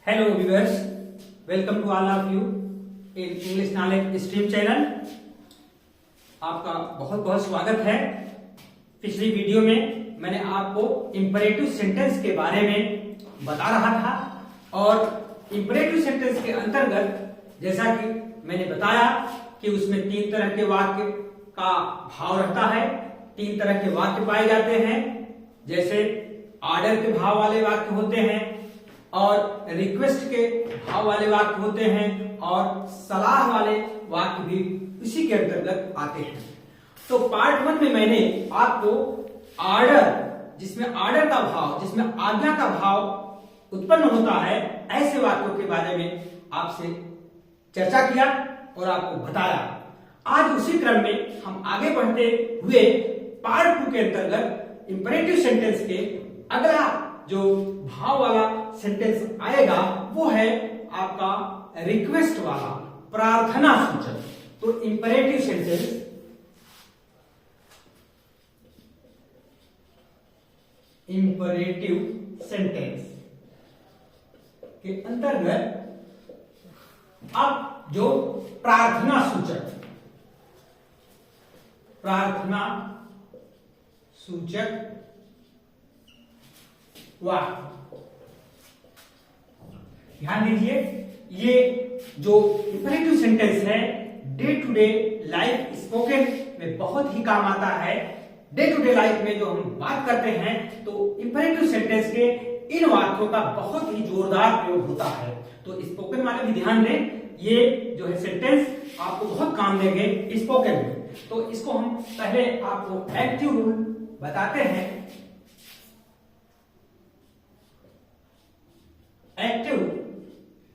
Hello viewers, welcome to all of you in English Knowledge Stream channel। आपका बहुत बहुत स्वागत है। पिछली वीडियो में मैंने आपको इंपरेटिव सेंटेंस के बारे में बता रहा था और इंपरेटिव सेंटेंस के अंतर्गत जैसा कि मैंने बताया कि उसमें तीन तरह के वाक्य का भाव रहता है, तीन तरह के वाक्य पाए जाते हैं। जैसे ऑर्डर के भाव वाले वाक्य होते हैं और रिक्वेस्ट के भाव वाले वाक्य होते हैं और सलाह वाले वाक्य भी इसी के अंतर्गत आते हैं। तो पार्ट 1 में मैंने आपको ऑर्डर, जिसमें ऑर्डर का भाव, जिसमें आज्ञा का भाव उत्पन्न होता है, ऐसे वाक्यों के बारे में आपसे चर्चा किया और आपको बताया। आज उसी क्रम में हम आगे बढ़ते हुए पार्ट 2 के अंतर्गत इंपरेटिव सेंटेंस के अगला जो भाव वाला सेंटेंस आएगा वो है आपका रिक्वेस्ट वाला, प्रार्थना सूचक। तो इंपरेटिव सेंटेंस के अंतर्गत अब जो प्रार्थना सूचक वाक्य, ध्यान दीजिए, ये जो इंपरेटिव सेंटेंस है day to day life spoken में बहुत ही काम आता है। डे टू डे लाइफ में जो हम बात करते हैं तो इंपरेटिव सेंटेंस के इन वाक्यों का बहुत ही जोरदार प्रयोग होता है। तो स्पोकन वाले भी ध्यान दें, ये जो है सेंटेंस आपको बहुत काम देंगे स्पोकन में। तो इसको हम पहले आपको एक्टिव रूल बताते हैं। एक्टिव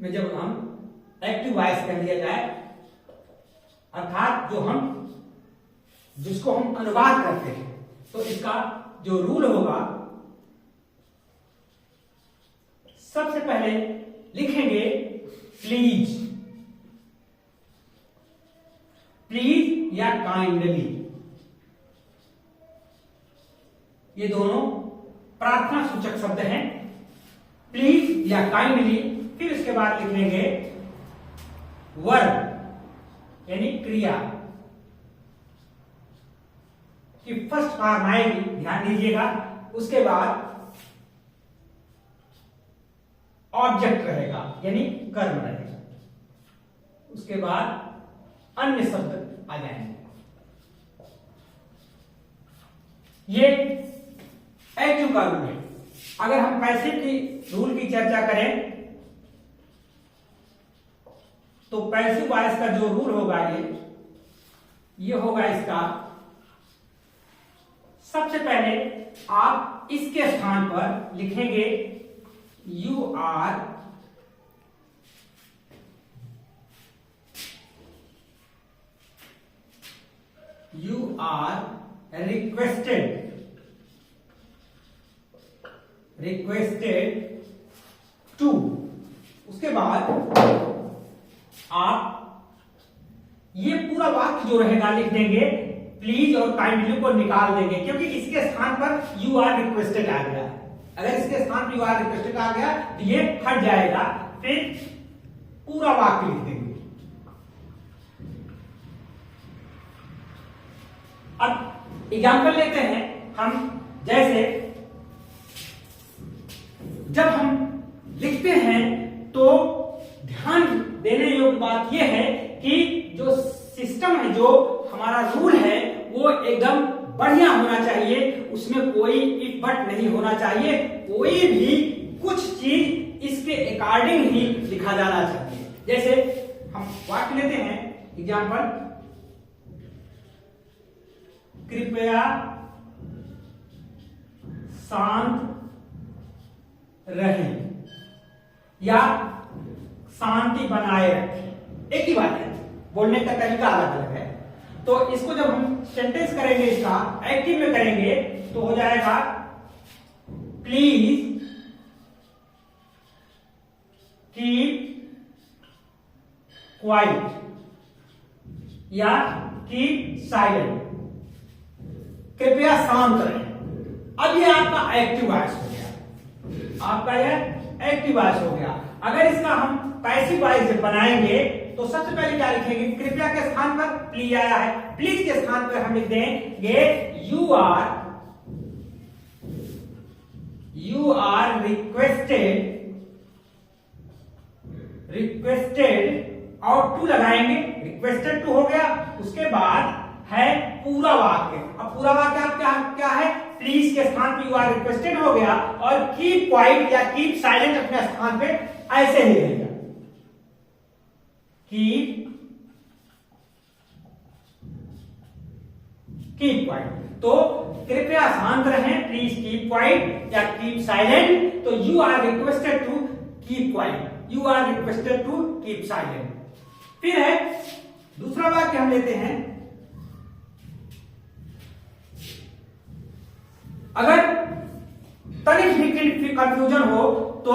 में जब हम एक्टिव वॉइस कह दिया जाए, अर्थात जिसको हम अनुवाद करते हैं, तो इसका जो रूल होगा, सबसे पहले लिखेंगे प्लीज या काइंडली। ये दोनों प्रार्थना सूचक शब्द हैं, प्लीज या काइंडली। फिर उसके बाद लिखेंगे वर्ब यानी क्रिया की फर्स्ट फॉर्म आएगी, ध्यान दीजिएगा। उसके बाद ऑब्जेक्ट रहेगा यानी कर्म रहेगा। उसके बाद अन्य शब्द आ जाएंगे। ये एक्टिव का रूल है। अगर हम पैसिव की रूल की चर्चा करें तो पैसिव वॉइस का जो रूल होगा ये होगा इसका, सबसे पहले आप इसके स्थान पर लिखेंगे यू आर रिक्वेस्टेड टू। उसके बाद आप ये पूरा वाक्य जो रहेगा लिख देंगे, प्लीज और काइंडली को निकाल देंगे क्योंकि इसके स्थान पर यू आर रिक्वेस्टेड आ गया। अगर इसके स्थान पर यू आर रिक्वेस्टेड आ गया तो ये हट जाएगा। फिर पूरा वाक्य लिख देंगे। अब एग्जाम्पल लेते हैं हम। जैसे जब हम लिखते हैं तो ध्यान देने योग्य बात यह है कि जो सिस्टम है, जो हमारा रूल है, वो एकदम बढ़िया होना चाहिए। उसमें कोई इफ बट नहीं होना चाहिए। कोई भी कुछ चीज इसके अकॉर्डिंग ही लिखा जाना चाहिए। जैसे हम वाक्य लेते हैं, एग्जाम्पल, कृपया शांत रहें या शांति बनाए रखें। एक ही बात है, बोलने का तरीका अलग अलग है। तो इसको जब हम सेंटेंस करेंगे, इसका एक्टिव में करेंगे तो हो जाएगा प्लीज कीप क्वाइट या कीप साइलेंट, कृपया शांत रहें। अब ये आपका एक्टिव वॉइस हो गया, आपका यह एक्टिव वॉइस हो गया। अगर इसका हम पैसिव वॉइस बनाएंगे तो सबसे पहले क्या लिखेंगे, कृपया के स्थान पर प्लीज आया है, प्लीज के स्थान पर हम लिख देंगे यू आर रिक्वेस्टेड और टू लगाएंगे, रिक्वेस्टेड टू हो गया। उसके बाद है पूरा वाक्य। अब पूरा वाक्य आप क्या है, प्लीज के स्थान पे यू आर रिक्वेस्टेड हो गया और कीप क्वाइट या कीप साइलेंट अपने स्थान पे ऐसे ही रहेगा, कीप क्वाइट। तो कृपया शांत रहें, प्लीज कीप क्वाइट या कीप साइलेंट। तो you are requested to keep quiet, you are requested to keep silent. फिर है दूसरा वाक्य हम लेते हैं, अगर तनिक भी कंफ्यूजन हो तो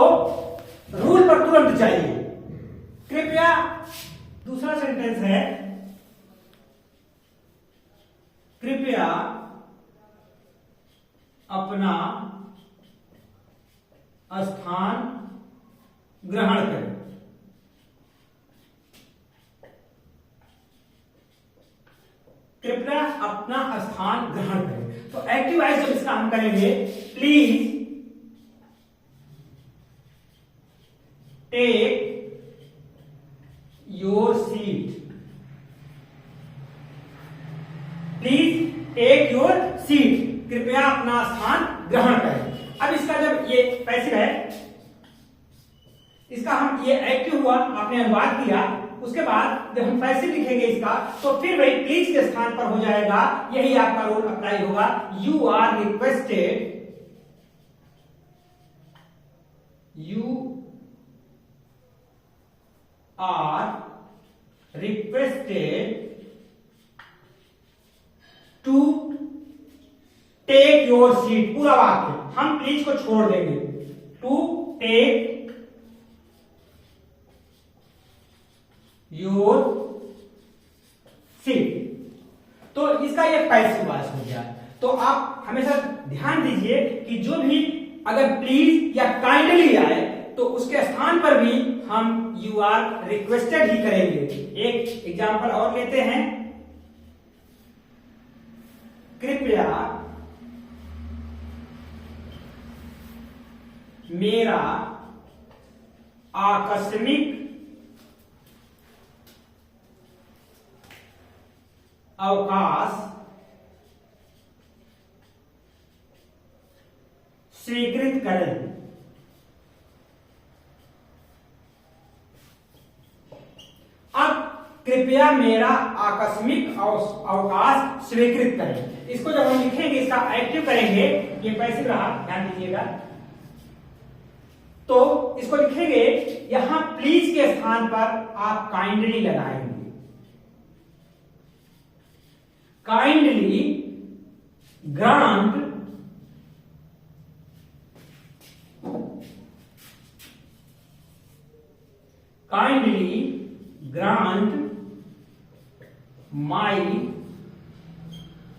रूल पर तुरंत चाहिए। कृपया दूसरा सेंटेंस है, कृपया अपना स्थान ग्रहण करें। कृपया अपना स्थान ग्रहण करें। तो एक्टिव वॉइस जब इसका हम करेंगे, please take your seat, please take your seat, कृपया अपना स्थान ग्रहण करें। अब इसका जब ये पैसिव है, इसका हम ये एक्टिव हुआ, आपने अनुवाद किया, उसके बाद जब हम पैसिव लिखेंगे इसका तो फिर वही प्लीज के स्थान पर हो जाएगा, यही आपका रूल अप्लाई होगा, you are requested, you are requested to take your seat, पूरा वाक्य हम प्लीज को छोड़ देंगे, टू टेक योर सीट। तो इसका ये पैसिव वॉइस हो गया। तो आप हमेशा ध्यान दीजिए कि जो भी अगर प्लीज या काइंडली आए तो उसके स्थान पर भी हम यू आर रिक्वेस्टेड ही करेंगे। एक एग्जांपल और लेते हैं, कृपया मेरा आकस्मिक अवकाश स्वीकृत करें। अब कृपया मेरा आकस्मिक अवकाश स्वीकृत करें, इसको जब हम लिखेंगे, इसका एक्टिव करेंगे, ये पैसिव रहा, ध्यान दीजिएगा। तो इसको लिखेंगे, यहां प्लीज के स्थान पर आप काइंडली लगाएंगे, kindly grant my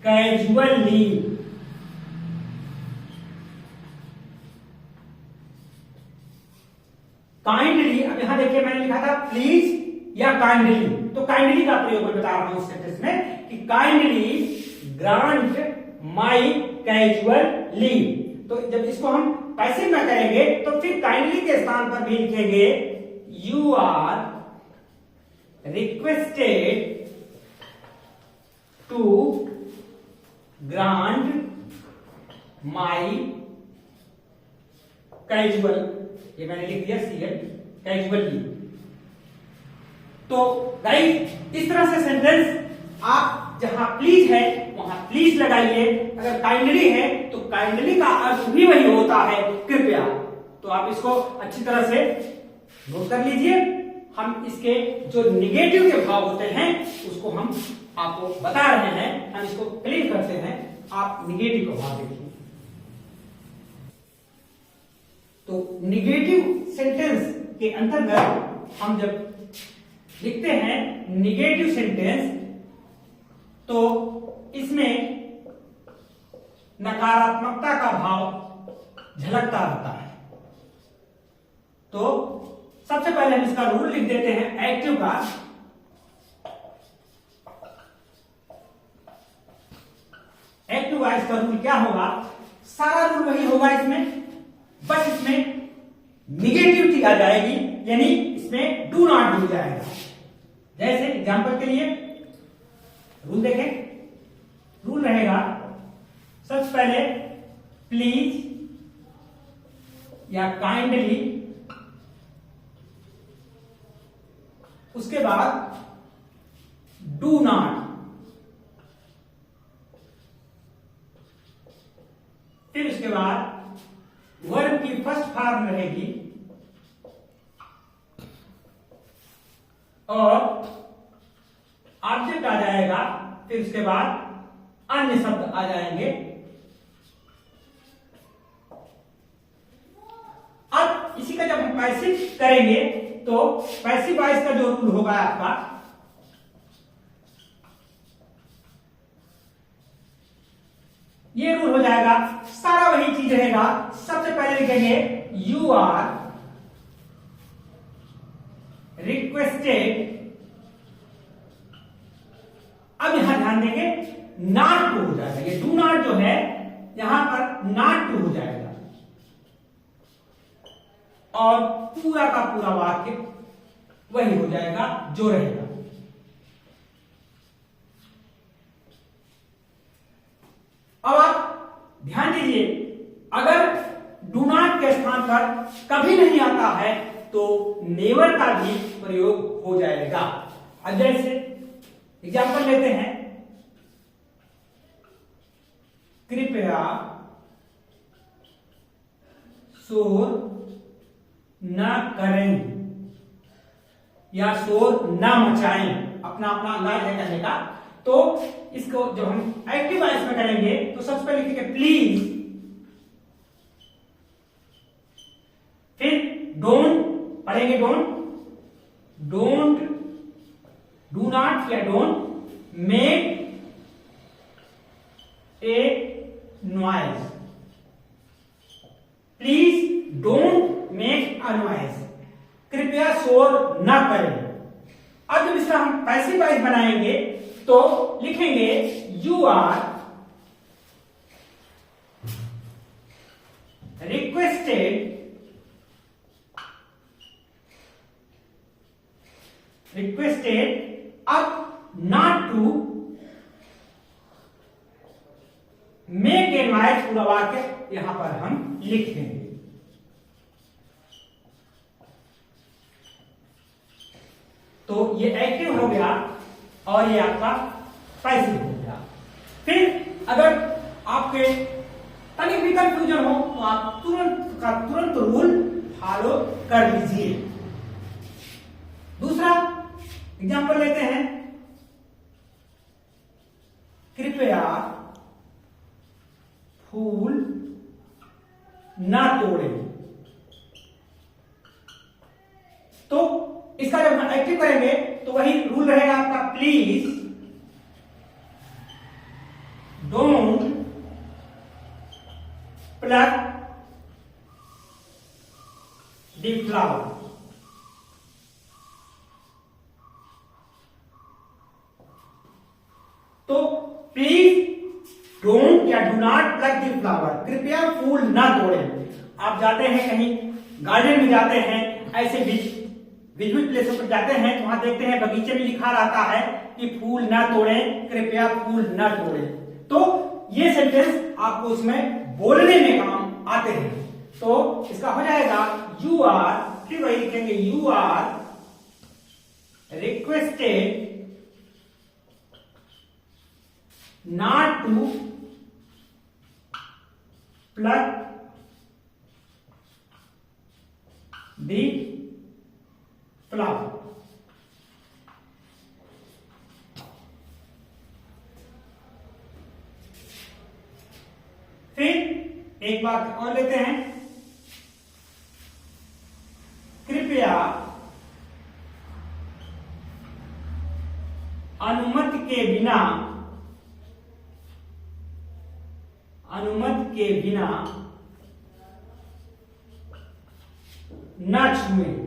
casual leave. Kindly, अब यहां देखिए मैंने लिखा था प्लीज या काइंडली, तो काइंडली का प्रयोग मैं बता रहा हूं इस सेंटेंस में कि kindly grant my casual leave. तो जब इसको हम पैसिव में करेंगे तो फिर काइंडली के स्थान पर भी लिखेंगे you are requested to grant my casual, ये मैंने लिख दिया सीएल, कैजुअल लीव। तो गाइस इस तरह से सेंटेंस आप जहां प्लीज है वहां प्लीज लगाइए, अगर काइंडली है तो काइंडली का अर्थ भी वही होता है कृपया। तो आप इसको अच्छी तरह से नोट कर लीजिए। हम इसके जो निगेटिव के भाव होते हैं उसको हम आपको बता रहे हैं, हम इसको क्लीन करते हैं। आप निगेटिव का भाव देखिए। तो निगेटिव सेंटेंस के अंतर्गत हम जब लिखते हैं निगेटिव सेंटेंस तो इसमें नकारात्मकता का भाव झलकता रहता है। तो सबसे पहले हम इसका रूल लिख देते हैं एक्टिव का। एक्टिव का इसका रूल क्या होगा, सारा रूल वही होगा इसमें, बस इसमें निगेटिविटी आ जाएगी, यानी इसमें डू नॉट हो जाएगा। जैसे एग्जांपल के लिए रूल देखें, रूल रहेगा सबसे पहले प्लीज या काइंडली, उसके बाद डू नॉट, फिर उसके बाद वर्ब की फर्स्ट फॉर्म रहेगी और ऑब्जेक्ट आ जाएगा, फिर उसके बाद अन्य शब्द आ जाएंगे। अब इसी का जब हम पैसिव करेंगे तो पैसिव वॉइस का जो रूल होगा आपका, ये रूल हो जाएगा, सारा वही चीज रहेगा। सबसे पहले लिखेंगे यू आर रिक्वेस्टेड। अब यहां ध्यान देंगे नॉट टू हो जाएगा, ये डू नॉट जो है यहां पर नॉट टू हो जाएगा और पूरा का पूरा वाक्य वही हो जाएगा जो रहेगा। अब आप ध्यान दीजिए, अगर डू नॉट के स्थान पर कभी नहीं आता है तो नेवर का भी प्रयोग हो जाएगा। अब जैसे एग्जाम्पल लेते हैं, कृपया शोर न करें या शोर न मचाएं, अपना अपना अंदाज है कहने का। तो इसको जब हम एक्टिव वॉइस में करेंगे तो सबसे पहले लिखेंगे प्लीज, फिर डोंट पढ़ेंगे, डोंट डू नॉट या don't make a noise, please don't make a noise, कृपया शोर न करें। अब जब इसका हम पैसिव वॉइस बनाएंगे तो लिखेंगे यू आर रिक्वेस्टेड अब not to make a noise, पूरा वाक्य यहां पर हम लिख देंगे। तो ये एक्टिव हो गया और ये आपका पैसिव हो गया। फिर अगर आपके तनिक भी कंफ्यूजन हो तो आप तुरंत का तुरंत रूल फॉलो कर लीजिए। दूसरा एग्जांपल लेते हैं, कृपया फूल ना तोड़ें। तो इसका जब हम एक्टिव करेंगे तो वही रूल रहेगा आपका, please don't plug the flower. तो प्लीज डोंट या do not plug the flower, कृपया फूल ना तोड़ें। आप जाते हैं कहीं गार्डन में जाते हैं, ऐसे विजुअल प्लेसों पर जाते हैं तो वहां देखते हैं बगीचे में लिखा रहता है कि फूल ना तोड़ें, कृपया फूल ना तोड़ें। तो ये सेंटेंस आपको उसमें बोलने में काम आते हैं। तो इसका हो जाएगा यू आर, फिर वही लिखेंगे you are requested not to plug the flower. फिर एक बात और लेते हैं, कृपया अनुमति के बिना न छुएं।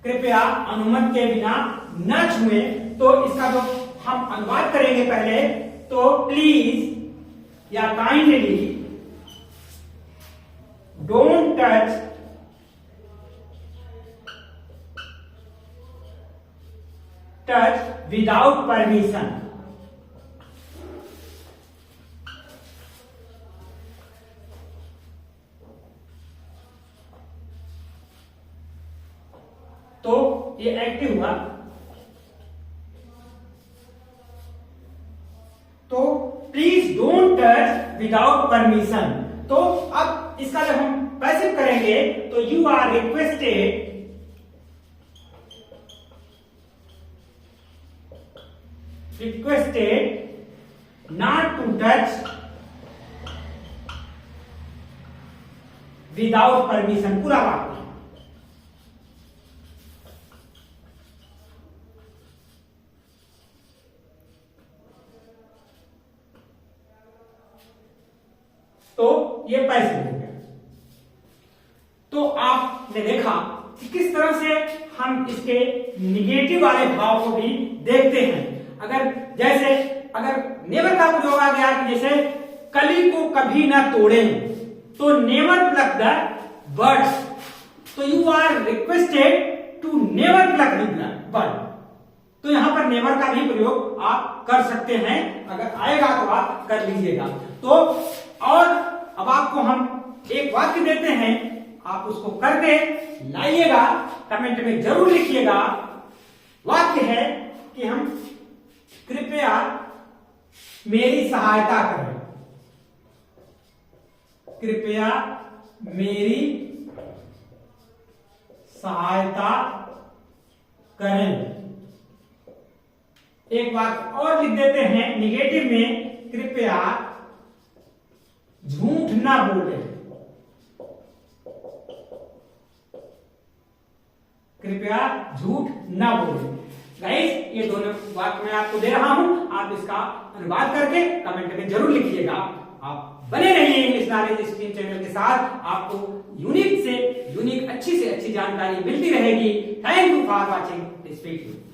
कृपया अनुमति के बिना न छुएं। तो इसका जो हम अनुवाद करेंगे पहले, तो प्लीज या kindly don't touch without permission. तो ये एक्टिव हुआ। तो please don't touch without permission. तो अब इसका जब हम पैसिव करेंगे तो you are requested not to touch without permission. पूरा वाक्य। तो ये पैसिव हो गया। तो आपने देखा कि किस तरह से हम इसके निगेटिव वाले भाव को भी देखते हैं। अगर नेवर का प्रयोग आ गया कि जैसे कली को कभी ना तोड़ें, तो नेवर प्लक द बर्ड्स। तो you are requested to never pluck the bird. तो यहां पर नेवर का भी प्रयोग आप कर सकते हैं। अगर आएगा तो आप कर लीजिएगा। तो और अब आपको हम एक वाक्य देते हैं, आप उसको करके लाइएगा, कमेंट में जरूर लिखिएगा। वाक्य है कि हम कृपया मेरी सहायता करें। कृपया मेरी सहायता करें। एक बात और लिख देते हैं निगेटिव में, कृपया झूठ ना बोले। कृपया झूठ ना बोले। गाइस, ये दोनों बात मैं आपको दे रहा हूं, आप इसका अनुवाद करके कमेंट में जरूर लिखिएगा। आप बने रहिए इंग्लिश नॉलेज स्ट्रीम चैनल के साथ, आपको यूनिक से यूनिक अच्छी से अच्छी जानकारी मिलती रहेगी। Thank you for watching this video.